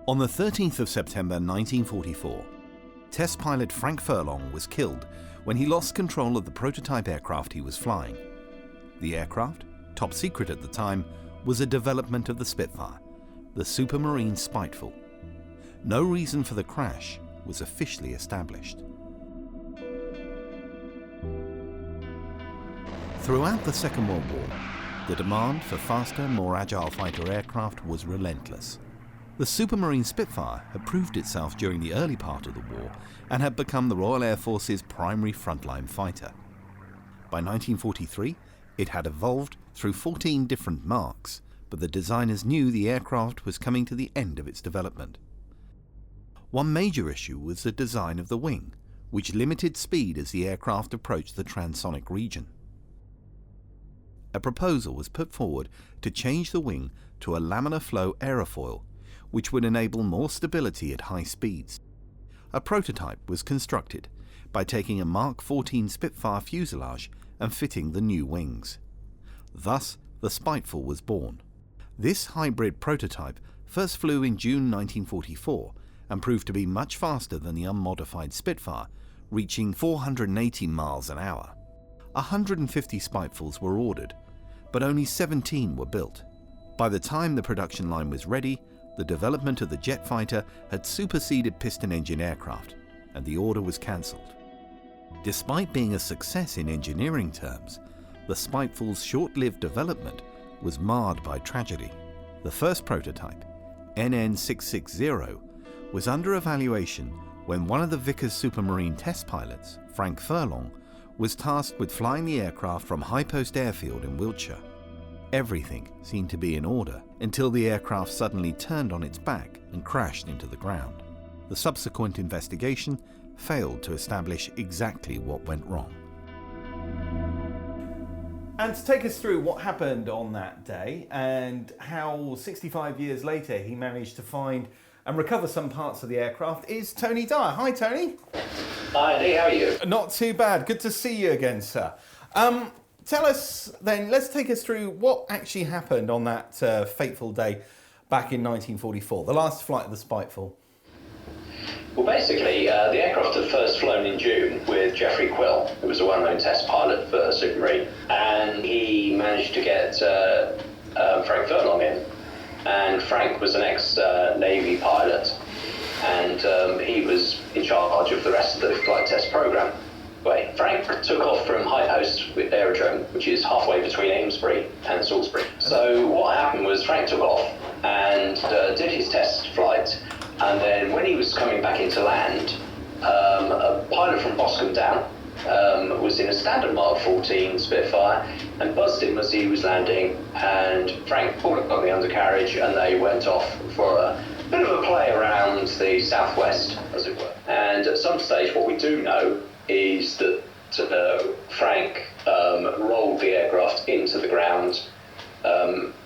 On the 13th of September 1944, Test Pilot Frank Furlong was killed when he lost control of the prototype aircraft he was flying. The aircraft, top secret at the time, was a development of the Spitfire, the Supermarine Spiteful. No reason for the crash was officially established. Throughout the Second World War, the demand for faster, more agile fighter aircraft was relentless. The Supermarine Spitfire had proved itself during the early part of the war and had become the Royal Air Force's primary frontline fighter. By 1943, it had evolved through 14 different marks, but the designers knew the aircraft was coming to the end of its development. One major issue was the design of the wing, which limited speed as the aircraft approached the transonic region. A proposal was put forward to change the wing to a laminar flow aerofoil, which would enable more stability at high speeds. A prototype was constructed by taking a Mark 14 Spitfire fuselage and fitting the new wings. Thus, the Spiteful was born. This hybrid prototype first flew in June 1944 and proved to be much faster than the unmodified Spitfire, reaching 480 miles an hour. 150 Spitefuls were ordered, but only 17 were built. By the time the production line was ready, the development of the jet fighter had superseded piston engine aircraft, and the order was cancelled. Despite being a success in engineering terms, the Spiteful's short-lived development was marred by tragedy. The first prototype, NN660, was under evaluation when one of the Vickers Supermarine test pilots, Frank Furlong, was tasked with flying the aircraft from High Post Airfield in Wiltshire. Everything seemed to be in order until the aircraft suddenly turned on its back and crashed into the ground. The subsequent investigation failed to establish exactly what went wrong. And to take us through what happened on that day and how 65 years later he managed to find and recover some parts of the aircraft is Tony Dyer. Hi, Tony. Hi, Andy. How are you? Not too bad. Good to see you again, sir. Tell us then, let's take us through what actually happened on that fateful day back in 1944, the last flight of the Spiteful. Well, basically, the aircraft had first flown in June with Geoffrey Quill, who was a well-known test pilot for Supermarine, and he managed to get Frank Furlong in. And Frank was an ex-Navy pilot, and he was in charge of the rest of the flight test program. Frank took off from High Post Aerodrome, which is halfway between Amesbury and Salisbury. So what happened was Frank took off and did his test flight, and then when he was coming back into land, a pilot from Boscombe Down was in a standard Mark 14 Spitfire and buzzed him as he was landing, and Frank pulled up on the undercarriage and they went off for a bit of a play around the southwest, as it were. And at some stage, what we do know is that Frank rolled the aircraft into the ground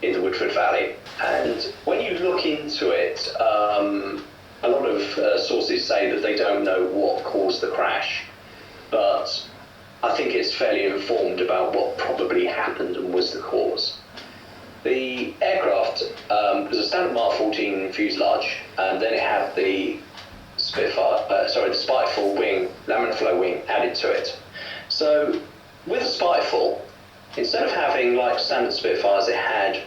in the Woodford Valley. And when you look into it, a lot of sources say that they don't know what caused the crash, but I think it's fairly informed about what probably happened and was the cause. The aircraft was a standard Mark 14 fuselage, and then it had the the Spiteful wing, laminar flow wing, added to it. So with the Spiteful, instead of having like standard Spitfires, it had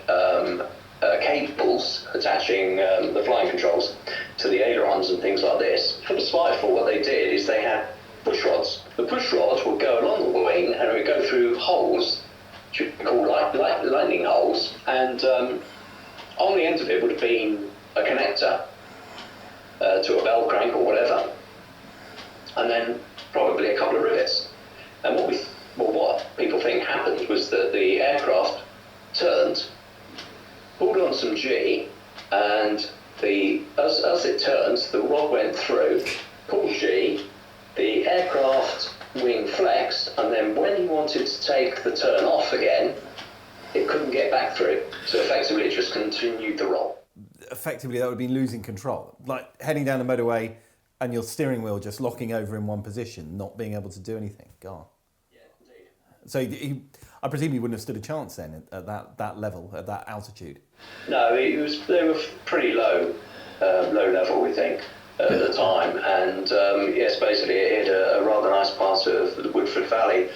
cables attaching the flying controls to the ailerons and things like this. For the Spiteful, what they did is they had push rods. The push rods would go along the wing and it would go through holes, which we call lightning holes, and on the end of it would have been a connector to a bell crank or whatever, and then probably a couple of rivets. And what people think happened was that the aircraft turned, pulled on some G, and as it turned, the rod went through, pulled G, the aircraft wing flexed, and then when he wanted to take the turn off again, it couldn't get back through. So effectively, it just continued the roll. Effectively, that would have been losing control, like heading down the motorway and your steering wheel just locking over in one position, not being able to do anything. God. Yeah, indeed. So I presume he wouldn't have stood a chance then at that level, at that altitude. No, they were pretty low. low level, we think, at the time. And yes, basically it hit a rather nice part of the Woodford Valley.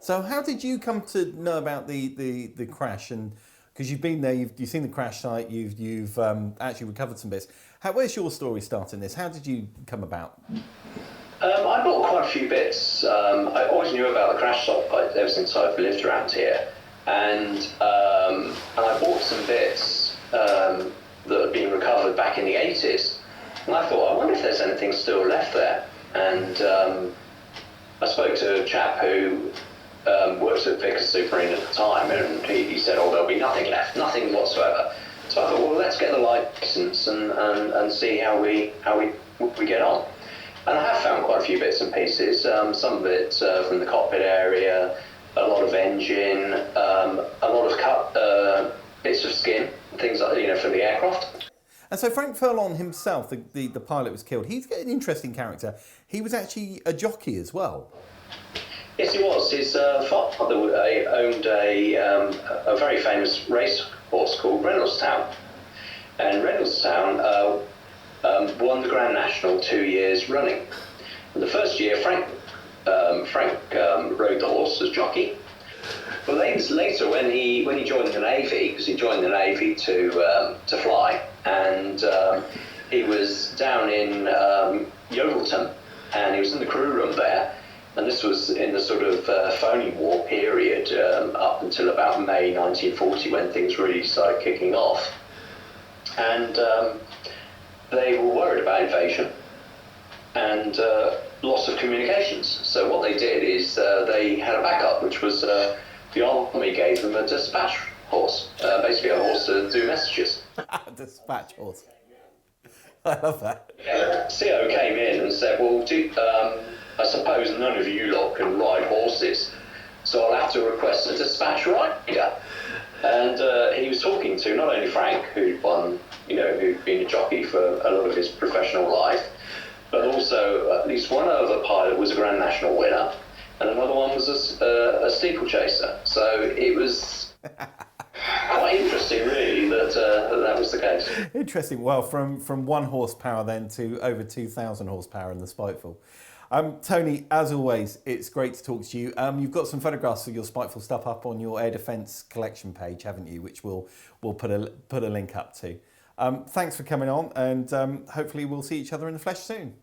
So how did you come to know about the crash? And because you've been there, you've seen the crash site, you've actually recovered some bits. Where's your story starting this? How did you come about? I bought quite a few bits. I always knew about the crash site ever since I've lived around here, and I bought some bits that had been recovered back in the 80s. And I thought, I wonder if there's anything still left there. And I spoke to a chap who worked at Vickers Supermarine at the time, and he said, oh, there'll be nothing left, nothing whatsoever. So I thought, well, let's get the license and see how we get on. And I have found quite a few bits and pieces, some of it from the cockpit area, a lot of engine, a lot of cut bits of skin, things like, from the aircraft. And so Frank Furlong himself, the pilot, was killed. He's an interesting character. He was actually a jockey as well. Yes, he was. His father owned a very famous race horse called Reynoldstown. And Reynoldstown won the Grand National 2 years running. And the first year, Frank rode the horse as jockey. But later, when he joined the Navy, because he joined the Navy to fly, and he was down in Yeovilton, and he was in the crew room there. And this was in the sort of phony war period up until about May 1940, when things really started kicking off. And they were worried about invasion and loss of communications. So what they did is they had a backup, which was the Army gave them a dispatch horse, basically a horse to do messages. Dispatch horse. I love that. CO came in and said, well, I suppose none of you lot can ride horses, so I'll have to request a dispatch rider. And he was talking to not only Frank, who'd been a jockey for a lot of his professional life, but also at least one other pilot was a Grand National winner, and another one was a steeplechaser. So it was quite interesting, really, that was the case. Interesting. Well, from 1 horsepower then to over 2,000 horsepower in the Spiteful. Tony, as always, it's great to talk to you. You've got some photographs of your Spiteful stuff up on your Air Defence collection page, haven't you? Which we'll put a link up to. Thanks for coming on, and hopefully we'll see each other in the flesh soon.